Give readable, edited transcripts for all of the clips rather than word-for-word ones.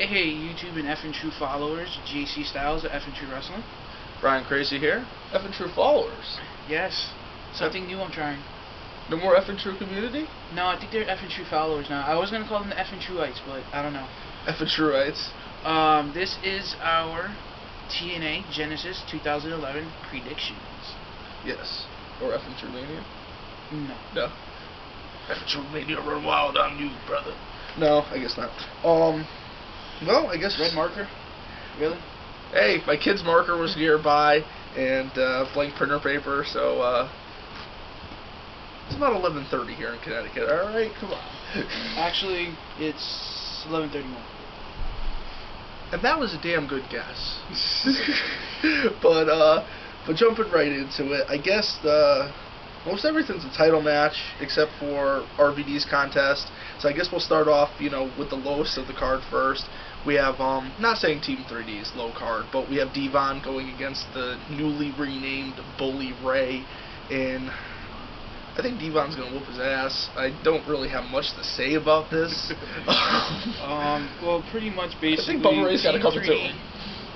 Hey, YouTube and F and True followers, JC Styles of F and True Wrestling. Brian Crazy here. F and True followers. Yes, something new I'm trying. No more F and True community? No, I think they're F and True followers now. I was gonna call them the F and Trueites, but I don't know. F and Trueites. This is our TNA Genesis 2011 predictions. Yes. Or F and True Mania? No. No. F and True Mania run wild on you, brother. No, I guess not. Well, I guess... Red marker? Really? Hey, my kid's marker was nearby, and blank printer paper, so, it's about 11:30 here in Connecticut. Alright, come on. Actually, it's 11:31. And that was a damn good guess. but jumping right into it, I guess most everything's a title match except for RVD's contest. So I guess we'll start off, with the lowest of the card first. We have, not saying Team 3D is low card, but we have Devon going against the newly renamed Bully Ray, and I think Devon's going to whoop his ass. I don't really have much to say about this. Well, pretty much basically, I think Bubba Ray's got to cover too.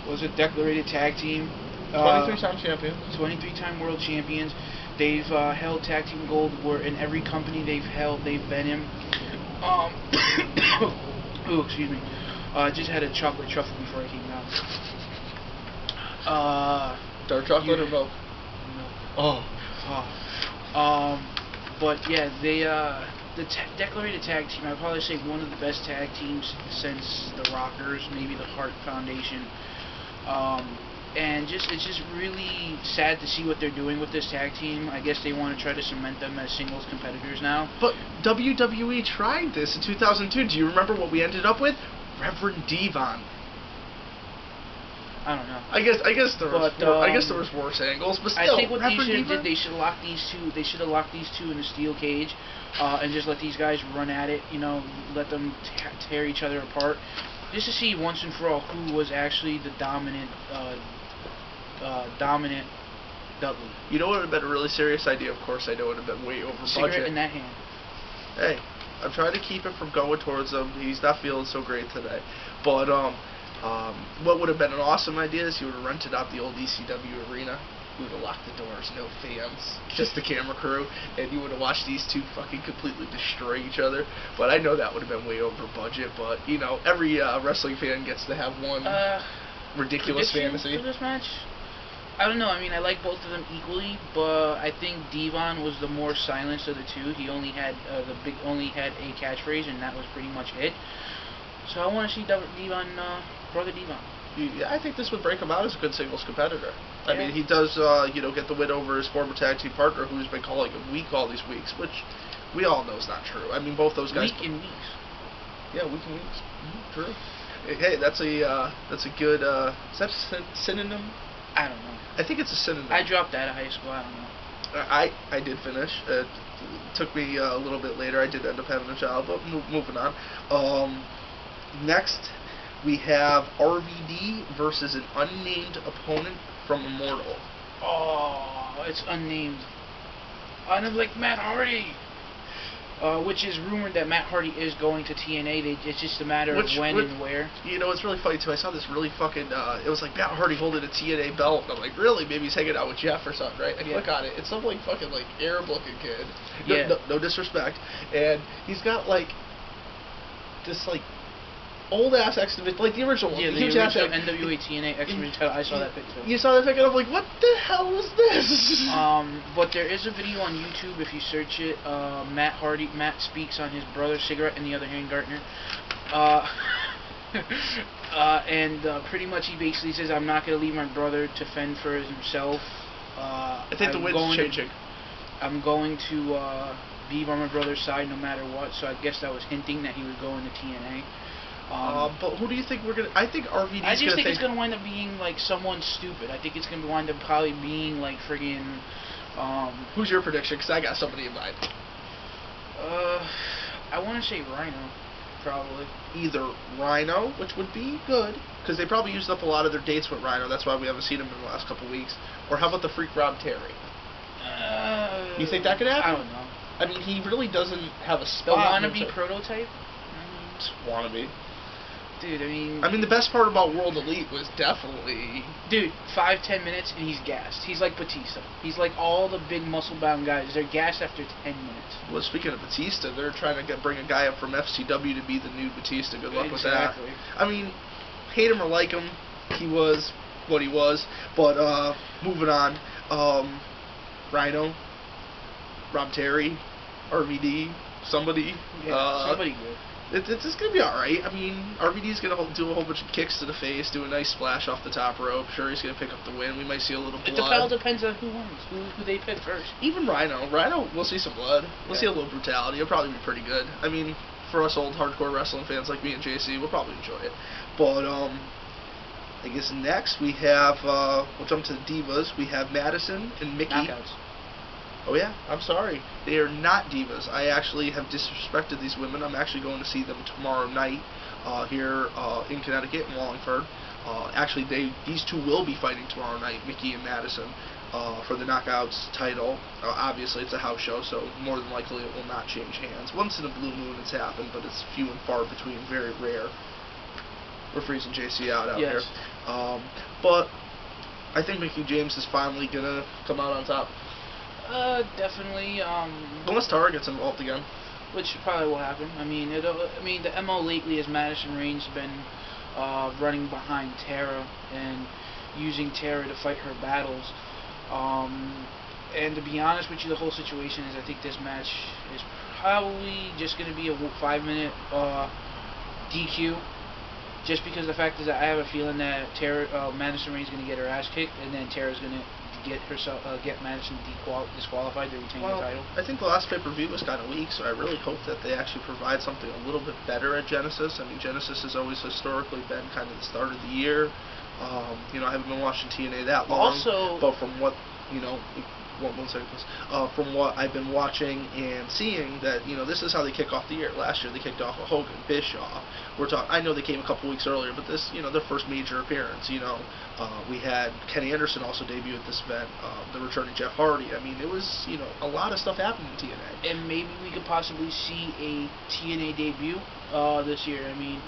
Was a declarated tag team. 23-time champion. 23-time world champions. They've held tag team gold in every company they've held. They've been in. Oh, excuse me. I just had a chocolate truffle before I came down. Dark chocolate or milk? No. But yeah, they the declarated tag team. I'd probably say one of the best tag teams since the Rockers, maybe the Hart Foundation. And it's just really sad to see what they're doing with this tag team. I guess they want to try to cement them as singles competitors now. But WWE tried this in 2002. Do you remember what we ended up with? Reverend Devon. I don't know. I guess there was worse angles, but still. I think what Reverend they should have Devon? did, they should have locked these two. They should have locked these two in a steel cage, and just let these guys run at it. Let them tear each other apart, just to see once and for all who was actually the dominant Dudley. You know what would have been a really serious idea? Of course, I know it would have been way over Cigarette budget. in that hand. Hey, I'm trying to keep him from going towards him. He's not feeling so great today. But what would have been an awesome idea is you would have rented out the old ECW arena. We would have locked the doors, no fans, just the camera crew, and you would have watched these two fucking completely destroy each other. But I know that would have been way over budget. But every wrestling fan gets to have one ridiculous fantasy. For this match? I don't know. I mean, I like both of them equally, but I think Devon was the more silenced of the two. He only had only had a catchphrase, and that was pretty much it. So I want to see Devon, brother Devon. Yeah, I think this would break him out as a good singles competitor. Yeah. I mean, he does, get the win over his former tag team partner, who's been calling him weak all these weeks, which we all know is not true. I mean, both those guys. Weak in weeks. Yeah, weak in weeks. True. Hey, that's a good. Is that a synonym? I don't know. I think it's a synonym. I dropped out of high school. I don't know. I did finish. It took me a little bit later. I did end up having a child, but moving on. Next, we have RVD versus an unnamed opponent from Immortal. Oh, it's unnamed. And I'm like Matt Hardy. Which is rumored that Matt Hardy is going to TNA. It's just a matter of when and where. It's really funny too. I saw this really fucking. It was like Matt Hardy holding a TNA belt. And I'm like, really? Maybe he's hanging out with Jeff or something, right? And you look on it. It's some fucking Arab-looking kid. No disrespect. And he's got this old ass X Division, the original one. Yeah, the original NWA TNA X Division title. I saw that picture. You saw that picture? I'm like, what the hell was this? But there is a video on YouTube if you search it. Matt speaks on his brother's cigarette in the other hand, Gartner. And pretty much he basically says, I'm not going to leave my brother to fend for himself. I think the wind's changing. I'm going to be by my brother's side no matter what. So I guess that was hinting that he would go into TNA. But who do you think we're gonna? I think RVD's gonna. I just think it's gonna wind up being someone stupid. I think it's gonna wind up probably being friggin'. Who's your prediction? Because I got somebody in mind. I want to say Rhino, probably. Either Rhino, which would be good, because they probably used up a lot of their dates with Rhino. That's why we haven't seen him in the last couple weeks. Or how about the Freak Rob Terry? You think that could happen? I don't know. I mean, he really doesn't have a spot. A wannabe prototype? Wannabe. Dude, I mean, the best part about World Elite was definitely... Dude, 5-10 minutes and he's gassed. He's like Batista. He's like all the big muscle-bound guys. They're gassed after 10 minutes. Well, speaking of Batista, they're trying to bring a guy up from FCW to be the new Batista. Good luck with that. I mean, hate him or like him, he was what he was. But, moving on. Rhino, Rob Terry, RVD, somebody. Yeah, somebody good. It's going to be alright. I mean, RVD's going to do a whole bunch of kicks to the face, do a nice splash off the top rope. Sure, he's going to pick up the win. We might see a little blood. It all depends on who wins, who they pick first. Even Rhino, we'll see some blood. We'll see a little brutality. It'll probably be pretty good. I mean, for us old hardcore wrestling fans like me and JC, we'll probably enjoy it. But, I guess next we have, we'll jump to the Divas. We have Madison and Mickie. Knockouts. Oh yeah, I'm sorry. They are not divas. I actually have disrespected these women. I'm actually going to see them tomorrow night here in Connecticut, in Wallingford. Actually, these two will be fighting tomorrow night, Mickie and Madison, for the Knockouts title. Obviously, it's a house show, so more than likely it will not change hands. Once in a blue moon it's happened, but it's few and far between, very rare. We're freezing JC out here. But I think Mickie James is finally going to come out on top. Definitely. Unless Tara gets involved again, which probably will happen. I mean, the MO lately is Madison Rayne's been running behind Tara and using Tara to fight her battles. And to be honest with you, the whole situation is I think this match is probably just going to be a 5-minute DQ. Just because the fact is that I have a feeling that Madison Rayne's going to get her ass kicked, and then Tara's going to get Madison disqualified to retain the title. I think the last pay-per-view was kind of weak, so I really hope that they actually provide something a little bit better at Genesis. I mean, Genesis has always historically been kind of the start of the year. You know, I haven't been watching TNA that long. Also, but from what, you know, one second, please. From what I've been watching and seeing, that, you know, this is how they kick off the year. Last year they kicked off with Hogan, Bischoff. I know they came a couple weeks earlier, but this, you know, their first major appearance. You know, we had Kenny Anderson also debut at this event. The returning Jeff Hardy. I mean, it was, you know, a lot of stuff happened in TNA. And maybe we could possibly see a TNA debut this year. I mean,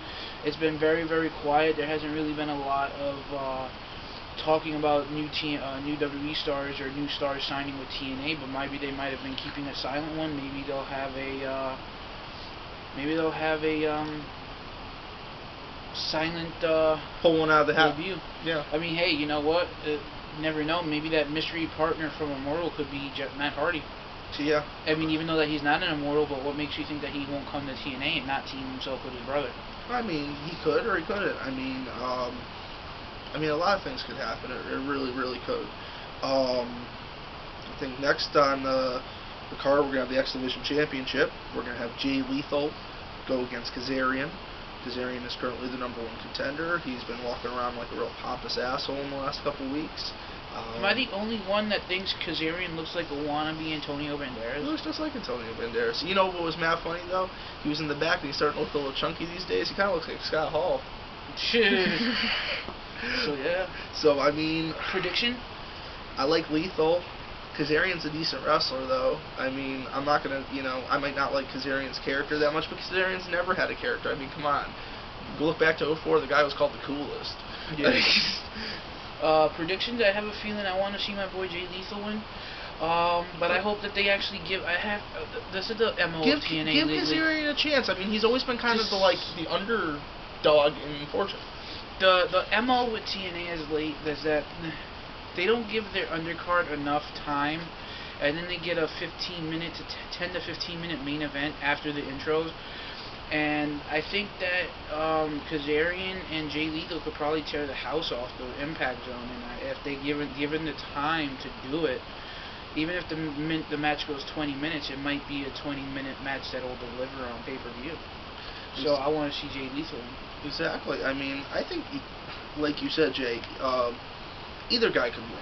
it's been very quiet. There hasn't really been a lot of talking about new WWE stars or new stars signing with TNA, but maybe they might have been keeping a silent one. Maybe they'll have a silent pull one out of the hat debut. Yeah. I mean, hey, you know what? You never know. Maybe that mystery partner from Immortal could be Matt Hardy. Yeah. I mean, even though that he's not an Immortal, but what makes you think that he won't come to TNA and not team himself with his brother? I mean, he could or he couldn't. I mean, a lot of things could happen. It really could. I think next on the card, we're going to have the X Division Championship. We're going to have Jay Lethal go against Kazarian. Kazarian is currently the #1 contender. He's been walking around like a real pompous asshole in the last couple weeks. Am I the only one that thinks Kazarian looks like a wannabe Antonio Banderas? He looks just like Antonio Banderas. You know what was mad funny, though? He was in the back, and he's starting to look a little chunky these days. He kind of looks like Scott Hall. So, yeah. So, I mean... Prediction? I like Lethal. Kazarian's a decent wrestler, though. I mean, I'm not going to, you know, I might not like Kazarian's character that much, but Kazarian's never had a character. I mean, come on. Go look back to 04, the guy was called the Coolest. Yeah. Predictions, I have a feeling I want to see my boy Jay Lethal win. But I hope that they actually give... this is the MO of TNA Give Kazarian a chance. I mean, he's always been kind of the underdog in fortune. The MO with TNA is that they don't give their undercard enough time, and then they get a 10 to 15 minute main event after the intros. And I think that Kazarian and Jay Lethal could probably tear the house off the Impact Zone, and if they given the time to do it, even if the match goes 20 minutes, it might be a 20-minute match that will deliver on pay-per-view. So I want to see Jay Lethal win. Exactly. I mean, I think, like you said, Jay, either guy could win.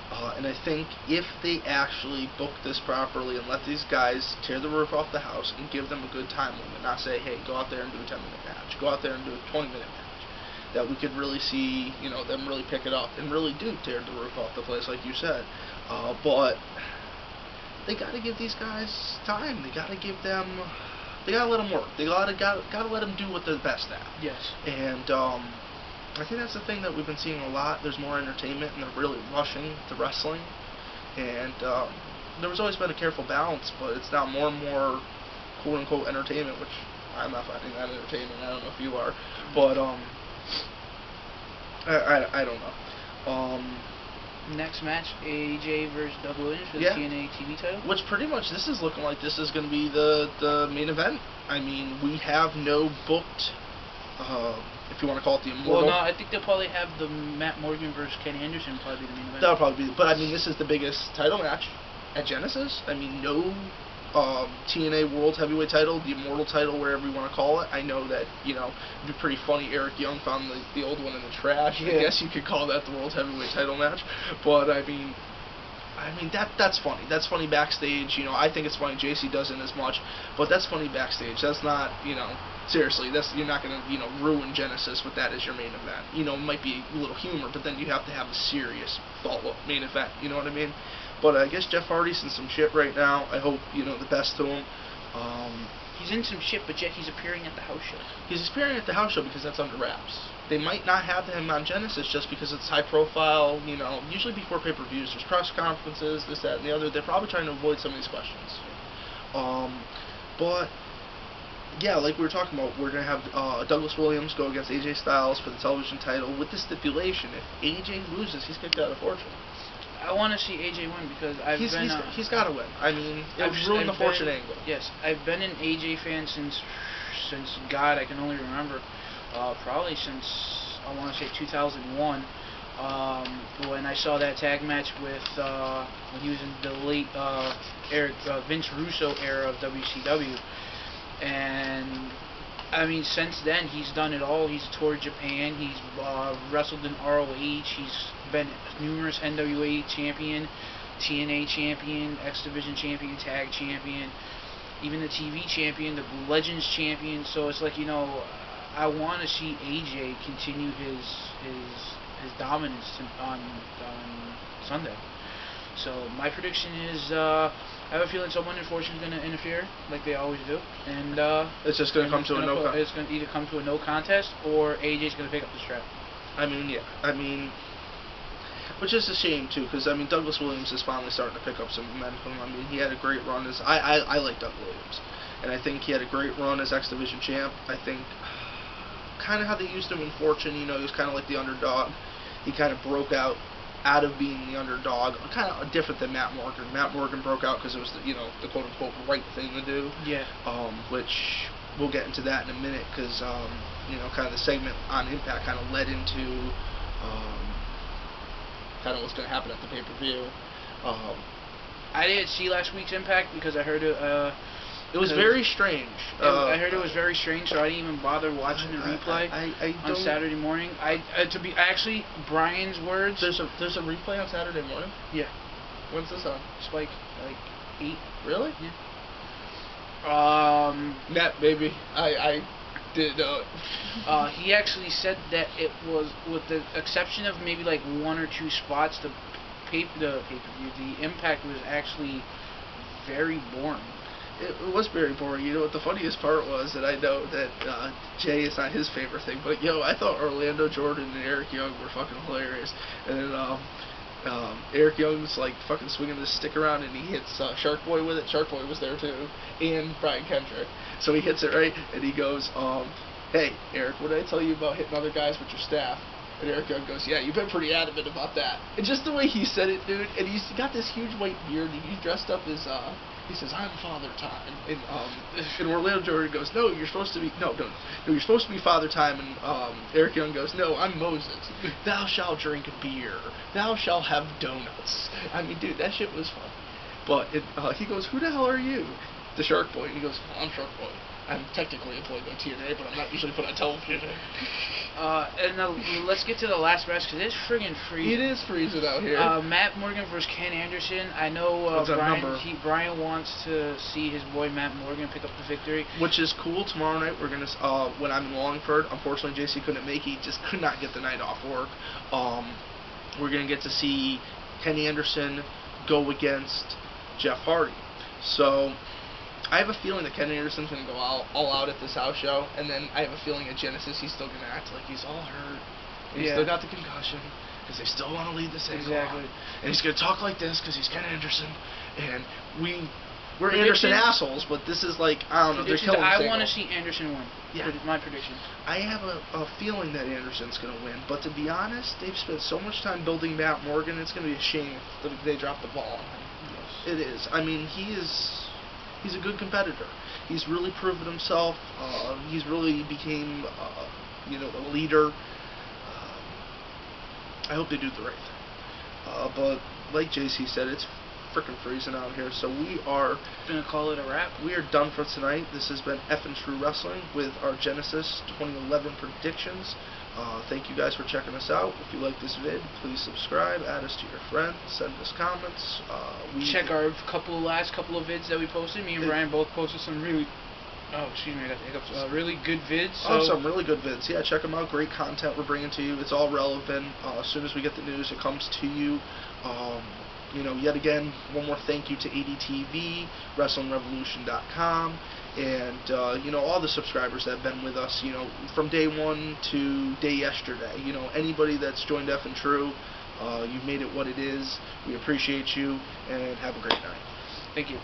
And I think if they actually book this properly and let these guys tear the roof off the house and give them a good time limit, not say, hey, go out there and do a 10-minute match, go out there and do a 20-minute match, that we could really see, you know, them really pick it up and really do tear the roof off the place, like you said. But they got to give these guys time. They got to give them they gotta let them work. They gotta let them do what they're best at. Yes. And I think that's the thing that we've been seeing a lot. There's more entertainment, and they're really rushing the wrestling. And there was always been a careful balance, but it's now more and more quote-unquote entertainment, which I'm not finding that entertainment. I don't know if you are, but I don't know. Next match, AJ versus Double J for the TNA TV title. Which pretty much this is looking like this is going to be the main event. I mean, we have no booked, if you want to call it the Immortal. Well, no, I think they'll probably have the Matt Morgan versus Ken Anderson probably be the main event. That'll probably be, but I mean, this is the biggest title match at Genesis. I mean, no TNA World Heavyweight title, the Immortal title, wherever you want to call it. I know that, you know, it'd be pretty funny. Eric Young found the old one in the trash. Yeah. I guess you could call that the World Heavyweight title match. But I mean that's funny. That's funny backstage. You know, I think it's funny. JC doesn't as much, but that's funny backstage. That's not, you know, seriously. You're not gonna, you know, ruin Genesis with that as your main event. You know, it might be a little humor, but then you have to have a serious follow-up main event. You know what I mean? But I guess Jeff Hardy's in some shit right now. I hope, you know, the best to him. He's in some shit, but yet he's appearing at the house show. He's appearing at the house show because that's under wraps. They might not have him on Genesis just because it's high profile, you know. Usually before pay-per-views, there's press conferences, this, that, and the other. They're probably trying to avoid some of these questions. But, yeah, like we were talking about, we're going to have Douglas Williams go against AJ Styles for the television title with the stipulation, if AJ loses, he's kicked out of Fortune. I want to see AJ win because he's got to win. I mean, it would ruin the Fortune angle. Yes, I've been an AJ fan since God, I can only remember, probably since I want to say 2001, when I saw that tag match with when he was in the late Vince Russo era of WCW, and I mean, since then he's done it all. He's toured Japan. He's wrestled in ROH. He's been numerous NWA champion, TNA champion, X Division champion, tag champion, even the TV champion, the Legends champion. So it's like, you know, I want to see AJ continue his dominance on Sunday. So my prediction is I have a feeling someone in Fortune is going to interfere, like they always do, and it's just going to come to a no contest. It's going to either come to a no contest or AJ's going to pick up the strap. I mean, yeah. I mean, which is a shame too, because I mean Douglas Williams is finally starting to pick up some momentum. I mean, he had a great run as I like Doug Williams, and I think he had a great run as X Division champ. I think kind of how they used him in Fortune. You know, he was kind of like the underdog. He kind of broke out of being the underdog, kind of different than Matt Morgan. Matt Morgan broke out because it was the, you know, the quote-unquote right thing to do. Yeah. Which we'll get into that in a minute because you know, kind of the segment on Impact kind of led into kind of what's going to happen at the pay-per-view. I didn't see last week's Impact because I heard it was very strange. I heard it was very strange, so I didn't even bother watching the replay on Saturday morning. Actually, Brian's words. There's a replay on Saturday morning. Yeah. When's this on? Spike, like 8. Really? Yeah. Matt, baby, I didn't know it. He actually said that it was, with the exception of maybe like 1 or 2 spots, the pay-per-view, the Impact was actually very boring. It was very boring. You know what the funniest part was? That I know that Jay is not his favorite thing, but yo, I thought Orlando Jordan and Eric Young were fucking hilarious. And then Eric Young's like fucking swinging this stick around, and he hits Shark Boy with it. Shark Boy was there too, and Brian Kendrick. So he hits it right, and he goes, "Hey, Eric, what did I tell you about hitting other guys with your staff?" And Eric Young goes, "Yeah, you've been pretty adamant about that." And just the way he said it, dude, and he's got this huge white beard, and he's dressed up as he says, "I'm Father Time," and Orlando Jordan goes, "No, you're supposed to be you're supposed to be Father Time," and Eric Young goes, "No, I'm Moses. Thou shalt drink beer. Thou shalt have donuts." I mean, dude, that shit was fun. But he goes, "Who the hell are you?" The Shark Boy, and he goes, "Well, I'm Shark Boy. I'm technically employed by TNA, but I'm not usually put on television." And now let's get to the last match, because it's friggin' freezing. It is freezing out here. Matt Morgan versus Ken Anderson. I know Brian wants to see his boy Matt Morgan pick up the victory. Which is cool. Tomorrow night we're going to, when I'm in Wallingford, unfortunately JC couldn't make it. He just could not get the night off work. We're going to get to see Ken Anderson go against Jeff Hardy. So I have a feeling that Ken Anderson's going to go all out at this house show, and then I have a feeling at Genesis he's still going to act like he's all hurt. And he's still got the concussion, because they still want to lead this angle on. And he's going to talk like this because he's Ken Anderson, and we're Anderson assholes, but this is like, I don't know, they're killing I want to see Anderson win. Yeah. My prediction. I have a feeling that Anderson's going to win, but to be honest, they've spent so much time building Matt Morgan, it's going to be a shame if they drop the ball on him. Yes. It is. I mean, he's a good competitor. He's really proven himself. He's really became, a leader. I hope they do the right thing. But like JC said, it's freaking freezing out here, so we are gonna call it a wrap. We are done for tonight. This has been F and True Wrestling with our Genesis 2011 predictions. Thank you guys for checking us out. If you like this vid, please subscribe, add us to your friends, send us comments. Check our last couple of vids that we posted. Me and Brian both posted some really really good vids. So. Some really good vids. Yeah, check them out. Great content we're bringing to you. It's all relevant. As soon as we get the news, it comes to you. Yet again, one more thank you to ADTV, WrestlingRevolution.com, and all the subscribers that have been with us, from day one to day yesterday. Anybody that's joined F and True, you've made it what it is. We appreciate you, and have a great night. Thank you.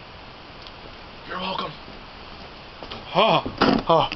You're welcome. Ha! Ha!